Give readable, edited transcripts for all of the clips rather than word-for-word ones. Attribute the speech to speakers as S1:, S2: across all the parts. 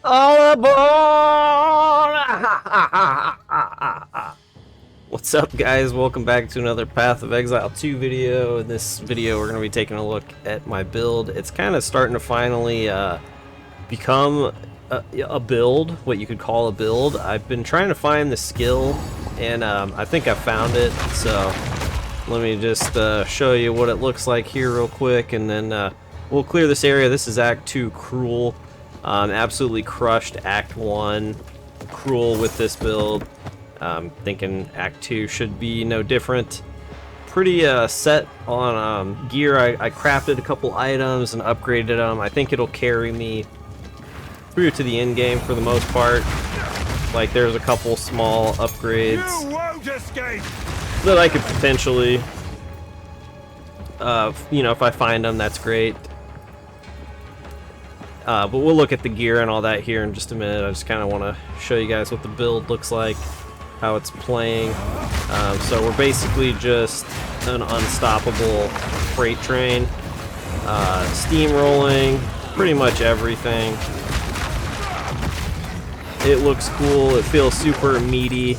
S1: All aboard! What's up, guys? Welcome back to another Path of Exile 2 video. In this video, we're going to be taking a look at my build. It's kind of starting to finally become a build, what you could call a build. I've been trying to find the skill, and I think I found it. So let me just show you what it looks like here real quick, and then we'll clear this area. This is Act 2 Cruel. Absolutely crushed Act 1 Cruel with this build. Thinking Act 2 should be no different. Pretty set on gear. I crafted a couple items and upgraded them. I think it'll carry me through to the end game for the most part. Like, there's a couple small upgrades that I could potentially, you know, if I find them, that's great. But we'll look at the gear and all that here in just a minute. I just kind of want to show you guys what the build looks like, how it's playing. So we're basically just an unstoppable freight train, steamrolling pretty much everything. It looks cool. It feels super meaty,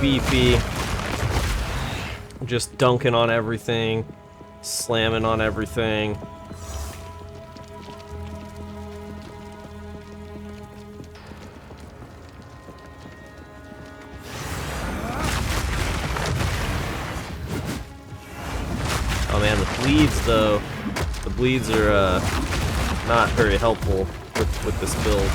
S1: beefy. Just dunking on everything, slamming on everything. Oh man, the bleeds though. The bleeds are not very helpful with this build.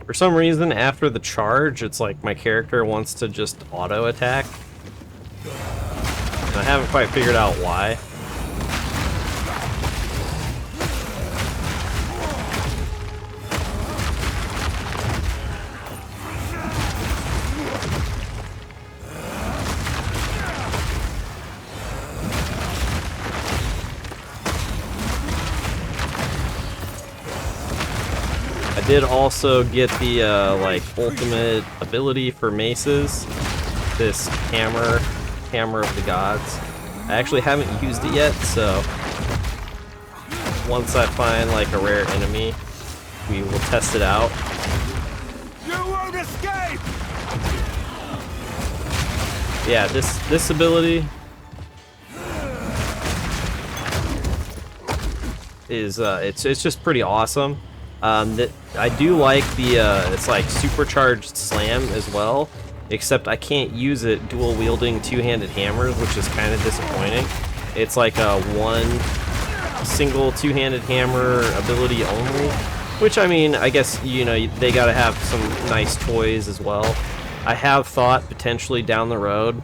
S1: For some reason, after the charge, it's like my character wants to just auto attack. And I haven't quite figured out why. I did also get the like ultimate ability for maces, this hammer of the gods. I actually haven't used it yet, so once I find like a rare enemy, we will test it out.
S2: You won't escape!
S1: Yeah, this ability is it's just pretty awesome. That I do like the it's like supercharged slam as well, except I can't use it dual wielding two-handed hammers, which is kind of disappointing. It's like a one single two-handed hammer ability only, which, I mean, I guess, you know, they gotta have some nice toys as well. I have thought potentially down the road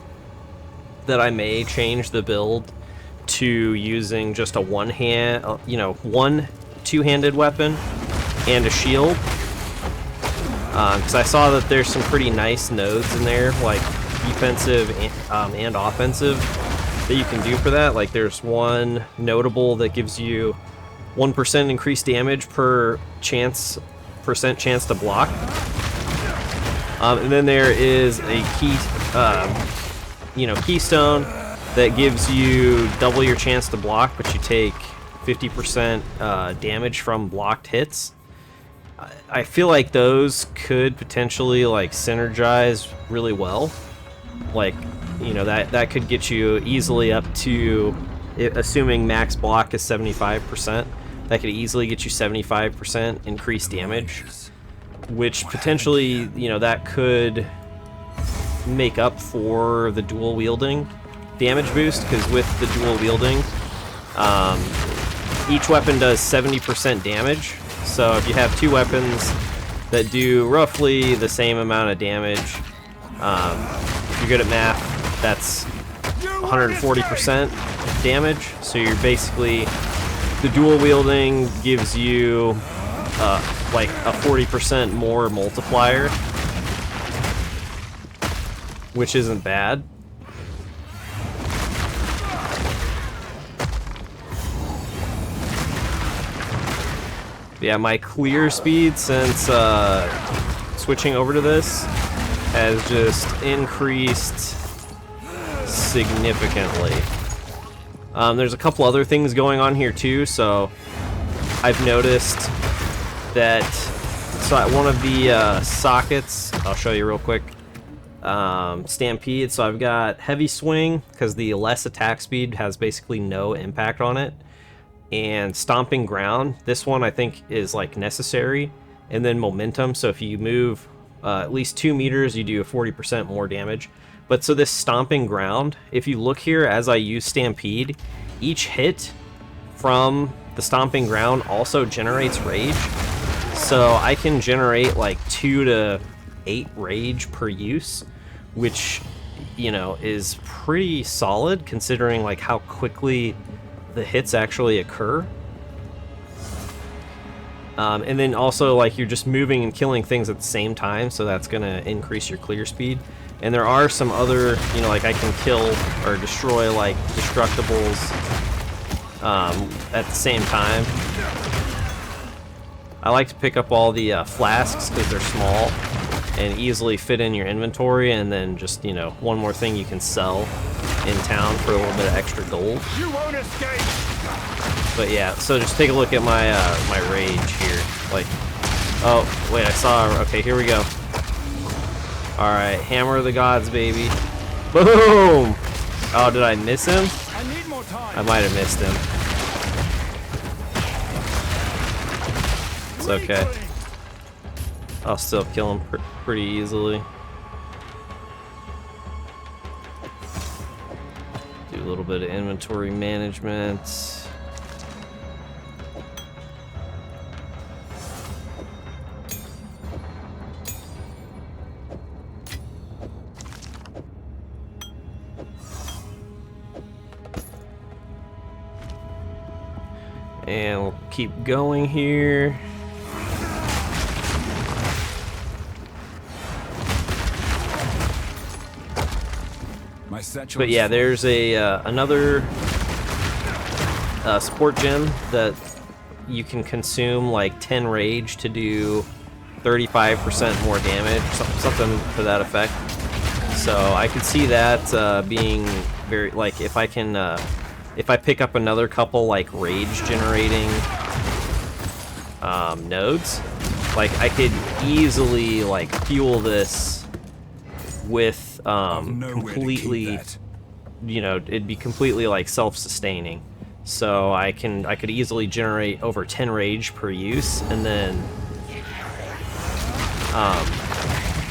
S1: that I may change the build to using just a one two-handed weapon and a shield, because I saw that there's some pretty nice nodes in there, like defensive and offensive, that you can do for that. Like, there's one notable that gives you 1% increased damage per percent chance to block, and then there is a keystone that gives you double your chance to block, but you take 50% damage from blocked hits. I feel like those could potentially like synergize really well. Like, you know, that could get you easily up to, assuming max block is 75%, that could easily get you 75% increased damage, which potentially, you know, that could make up for the dual wielding damage boost, because with the dual wielding, each weapon does 70% damage. So if you have two weapons that do roughly the same amount of damage, if you're good at math, that's 140% damage. So you're basically, the dual wielding gives you like a 40% more multiplier, which isn't bad. Yeah, my clear speed since switching over to this has just increased significantly. There's a couple other things going on here too, so I've noticed that at one of the sockets, I'll show you real quick, Stampede, so I've got heavy swing because the less attack speed has basically no impact on it, and stomping ground, this one I think is like necessary, and then momentum, so if you move at least 2 meters you do 40% more damage. But so this stomping ground, if you look here as I use Stampede, each hit from the stomping ground also generates rage, so I can generate like 2 to 8 rage per use, which, you know, is pretty solid considering like how quickly the hits actually occur. And then also, like, you're just moving and killing things at the same time, so that's gonna increase your clear speed. And there are some other, you know, like I can kill or destroy like destructibles at the same time. I like to pick up all the flasks because they're small and easily fit in your inventory, and then just, you know, one more thing you can sell in town for a little bit of extra gold.
S2: You won't escape.
S1: But yeah, so just take a look at my my rage here. Like, oh wait, I saw. Okay, here we go. All right, hammer of the gods, baby. Boom! Oh, did I miss him?
S2: I need more time.
S1: I might have missed him. It's okay. I'll still kill him pretty easily. Do a little bit of inventory management. And we'll keep going here. But yeah, there's a another support gem that you can consume like 10 rage to do 35% more damage, something to that effect. So I could see that being very, like, if I can if I pick up another couple like rage generating nodes, like I could easily like fuel this with completely, you know, it'd be completely like self-sustaining. So I could easily generate over 10 rage per use, and then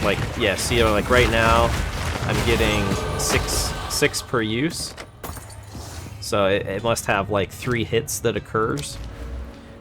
S1: like, yeah, see, like right now I'm getting six per use. So it must have like 3 hits that occurs.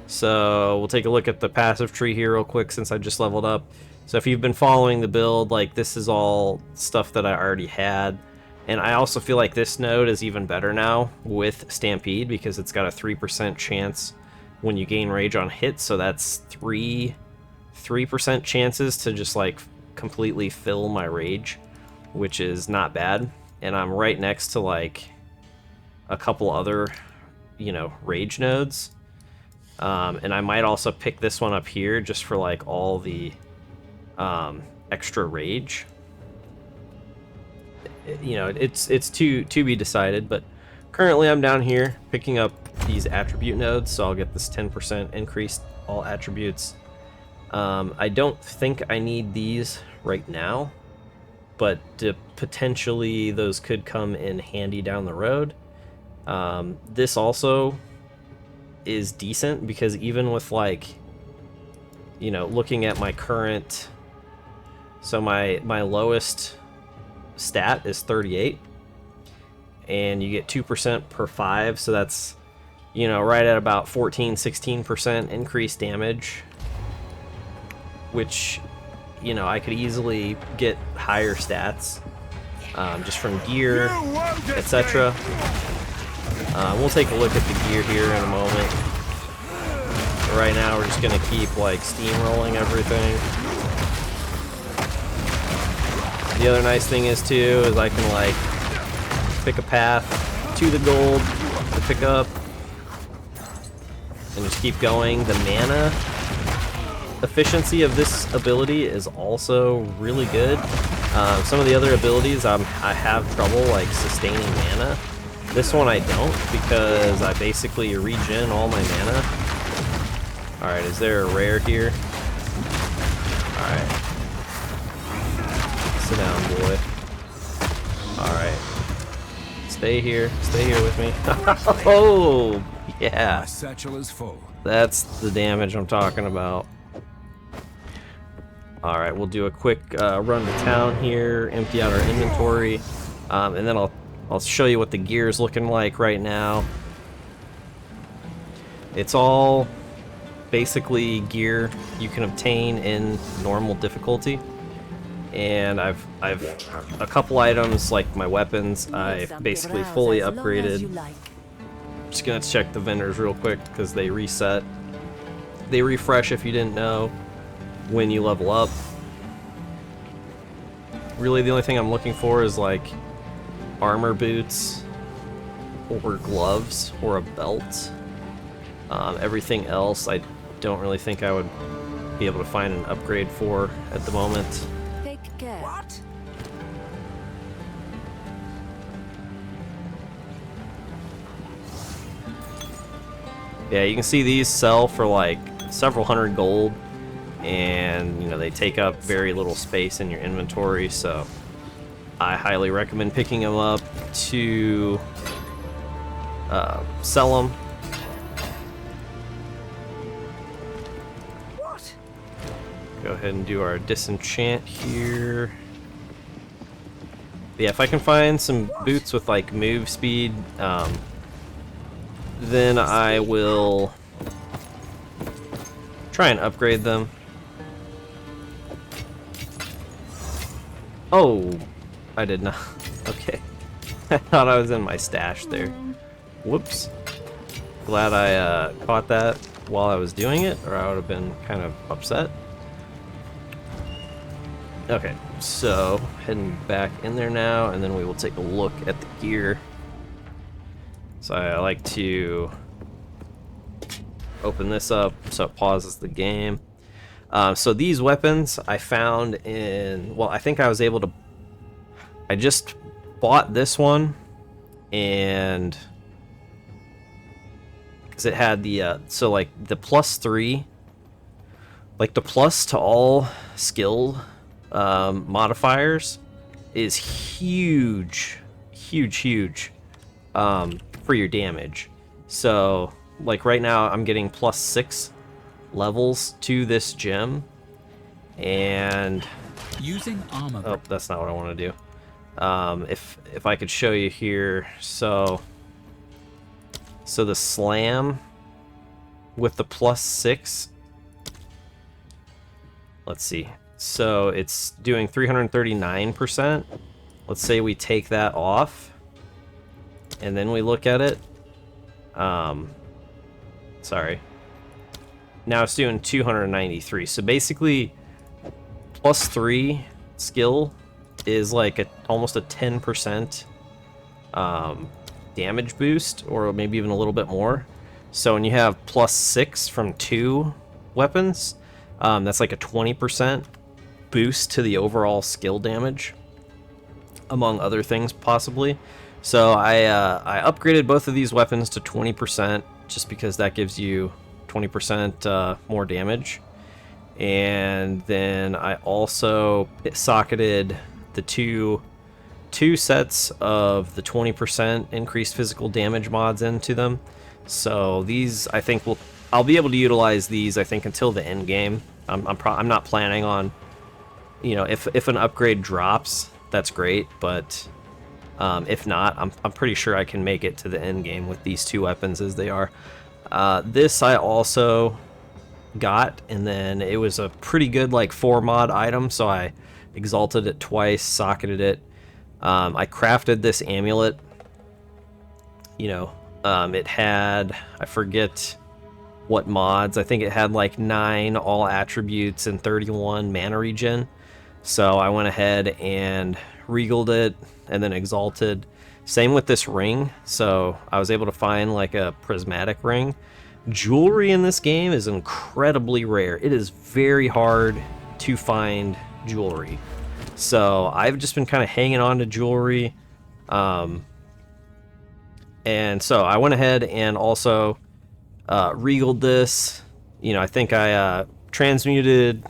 S1: So we'll take a look at the passive tree here real quick since I just leveled up. So if you've been following the build, like, this is all stuff that I already had. And I also feel like this node is even better now with Stampede because it's got a 3% chance when you gain rage on hit. So that's 3% chances to just like completely fill my rage, which is not bad. And I'm right next to like a couple other, you know, rage nodes. And I might also pick this one up here just for like all the extra rage. You know, it's to be decided, but currently I'm down here picking up these attribute nodes, so I'll get this 10% increased all attributes. I don't think I need these right now, but potentially those could come in handy down the road. This also is decent because even with, like, you know, looking at my current, so my lowest stat is 38, and you get 2% per 5, so that's, you know, right at about 14-16% increased damage, which, you know, I could easily get higher stats just from gear, etc. We'll take a look at the gear here in a moment. But right now we're just gonna keep like steamrolling everything. The other nice thing is too is I can like pick a path to the gold to pick up and just keep going. The mana efficiency of this ability is also really good. Some of the other abilities I have trouble like sustaining mana. This one I don't, because I basically regen all my mana. Alright, is there a rare here? Alright. Sit down, boy. Alright. Stay here with me. Oh, yeah.
S2: My satchel is full.
S1: That's the damage I'm talking about. Alright, we'll do a quick run to town here, empty out our inventory, and then I'll show you what the gear is looking like right now. It's all basically gear you can obtain in normal difficulty. And I've a couple items like my weapons I've basically fully upgraded. Just gonna check the vendors real quick because they reset. They refresh, if you didn't know, when you level up. Really the only thing I'm looking for is like armor boots or gloves or a belt. Everything else I don't really think I would be able to find an upgrade for at the moment.
S3: Take care. What?
S1: Yeah, you can see these sell for like several hundred gold, and you know they take up very little space in your inventory, so I highly recommend picking them up to sell them.
S3: What?
S1: Go ahead and do our disenchant here. Yeah, if I can find some boots with like move speed, then I will try and upgrade them. Oh, I did not. Okay. I thought I was in my stash there. Whoops. Glad I caught that while I was doing it, or I would have been kind of upset. Okay, so heading back in there now, and then we will take a look at the gear. So I like to open this up so it pauses the game. So these weapons I found in, well, I think I was able to, I just bought this one, and because it had the, so like the +3, like the plus to all skill modifiers is huge for your damage. So like right now I'm getting +6 levels to this gem, and
S4: using armor.
S1: Oh, that's not what I want to do. If I could show you here, so the slam with the +6, let's see, so it's doing 339%. Let's say we take that off and then we look at it. Sorry, now it's doing 293. So basically +3 skill is like almost a 10% damage boost, or maybe even a little bit more. So when you have +6 from 2 weapons, that's like a 20% boost to the overall skill damage, among other things possibly. So I upgraded both of these weapons to 20%, just because that gives you 20% more damage. And then I also socketed the two sets of the 20% increased physical damage mods into them. So these, I think, I'll be able to utilize these, I think, until the end game. I'm not planning on, you know, if an upgrade drops, that's great, but if not, I'm pretty sure I can make it to the end game with these two weapons as they are. This I also got, and then it was a pretty good like 4 mod item, so I exalted it twice, socketed it. I crafted this amulet. You know, it had, I forget what mods, I think it had like 9 all attributes and 31 mana regen. So I went ahead and regaled it and then exalted. Same with this ring, so I was able to find like a prismatic ring Jewelry in this game is incredibly rare. It is very hard to find jewelry. So I've just been kind of hanging on to jewelry. And so I went ahead and also regaled this. You know, I think I transmuted,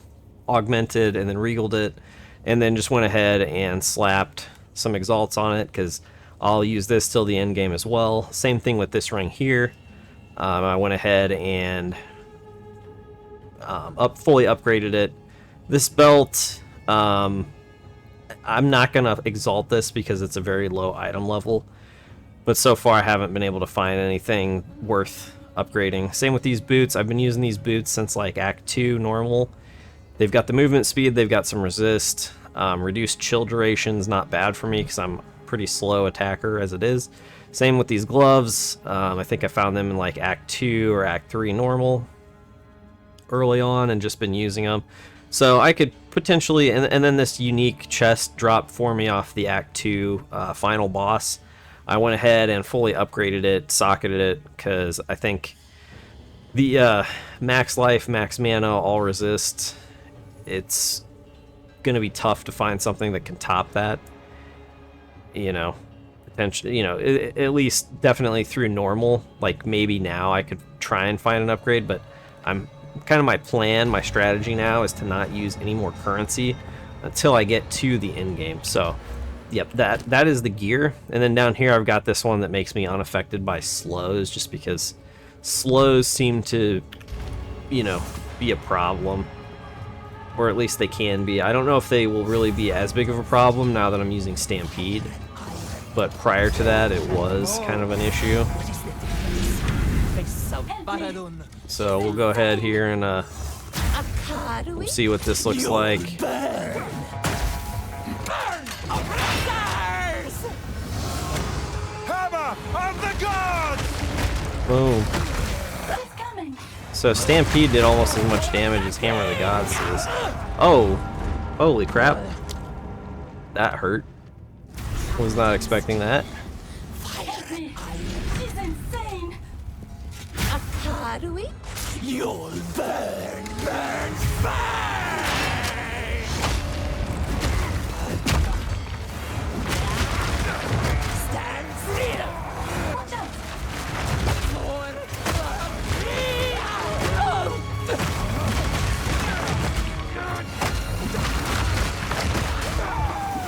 S1: augmented, and then regaled it. And then just went ahead and slapped some exalts on it because I'll use this till the end game as well. Same thing with this ring here. I went ahead and fully upgraded it. This belt, I'm not going to exalt this because it's a very low item level. But so far I haven't been able to find anything worth upgrading. Same with these boots. I've been using these boots since like Act 2 normal. They've got the movement speed, they've got some resist. Reduced chill duration's not bad for me because I'm a pretty slow attacker as it is. Same with these gloves. I think I found them in like Act 2 or Act 3 normal early on and just been using them. So I could potentially, and then this unique chest dropped for me off the Act 2 final boss. I went ahead and fully upgraded it, socketed it, because I think the max life, max mana, all resist, it's going to be tough to find something that can top that. You know, potentially, you know, at least definitely through normal. Like maybe now I could try and find an upgrade, but I'm kind of my plan, my strategy now is to not use any more currency until I get to the end game. So yep, that is the gear. And then down here I've got this one that makes me unaffected by slows, just because slows seem to, you know, be a problem, or at least they can be. I don't know if they will really be as big of a problem now that I'm using Stampede, but prior to that it was kind of an issue. So we'll go ahead here and we'll see what this looks like.
S2: Hammer of the gods!
S1: Boom. So Stampede did almost as much damage as Hammer of the Gods does. Oh, holy crap. That hurt. Was not expecting that.
S4: You'll burn, burn, burn! Stand still! Watch out!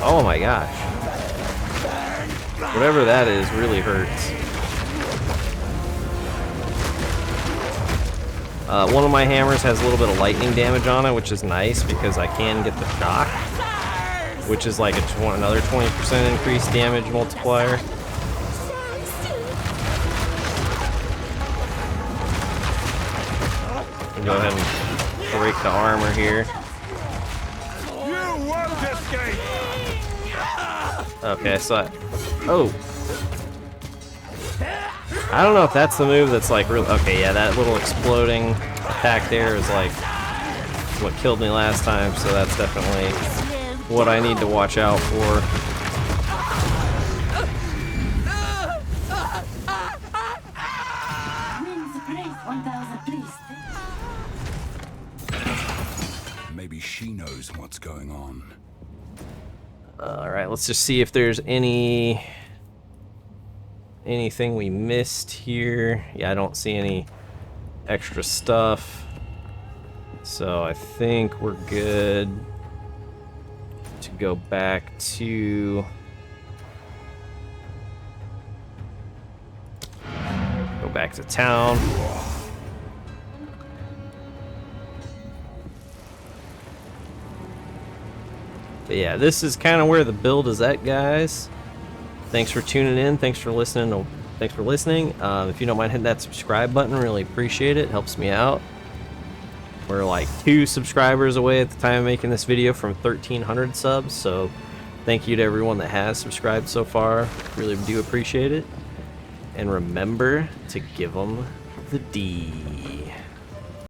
S1: Oh my gosh. Whatever that is really hurts. One of my hammers has a little bit of lightning damage on it, which is nice because I can get the shock, which is like another 20% increased damage multiplier. Go ahead and break the armor here.
S2: You won't escape!
S1: Okay, so oh, I don't know if that's the move that's like real. Okay, yeah, that little exploding attack there is like what killed me last time, so that's definitely what I need to watch out for.
S4: Maybe she knows what's going on.
S1: Alright, let's just see if there's anything we missed here. Yeah, I don't see any extra stuff. So I think we're good to go back to... Go back to town. But yeah, this is kind of where the build is at, guys. Thanks for tuning in. Thanks for listening. If you don't mind hitting that subscribe button, really appreciate it. Helps me out. We're like 2 subscribers away at the time of making this video from 1,300 subs. So thank you to everyone that has subscribed so far. Really do appreciate it. And remember to give them the D.